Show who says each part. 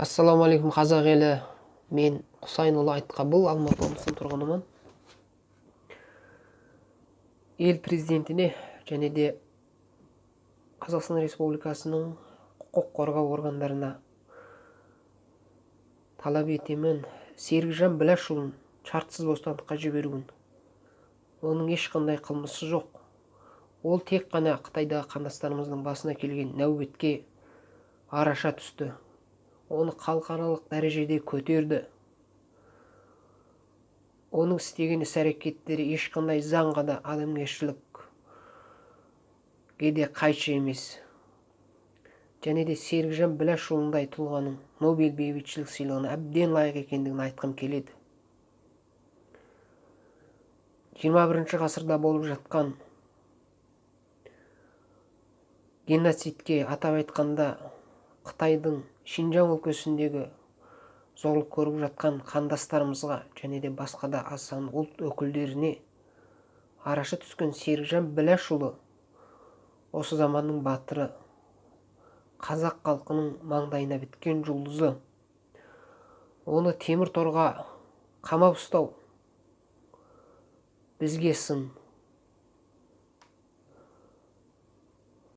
Speaker 1: Ассалаумағалейкум қазақ елі. Мен Құсайынұлы Айтқабыл, Алматы облысының тұрғынымын. Ел президентіне және де Қазақстан Республикасының құқық қорғау органдарына талап етемін. Серікжан Біләшұлын шартсыз бостандыққа жіберуін. Оның ешқандай қылмысы жоқ. Ол тек қана Қытайдағы қандастарымыздың басына келген нәубетке араша түсті. Оны халықаралық дәрежеде көтерді. Оның істеген іс-әрекеттері ешқандай заңға да адамгершілікке де қайшы емес. Және де Серікжан Біләшұлындай тұлғаның Нобель бейбітшілік сыйлығына әбден лайық екендігін айтқым келеді. 21 ғасырда болып жатқан геноцидке, атап айтқанда Қытайдың Шинжаң өлкесіндегі зорлық көріп жатқан қандастарымызға және де басқа да аз сан ұлт өкілдеріне араша түскен Серікжан Біләшұлы осы заманның батыры, қазақ халқының маңдайына біткен жұлдызы. Оны темір торға қамап ұстау бізге сын,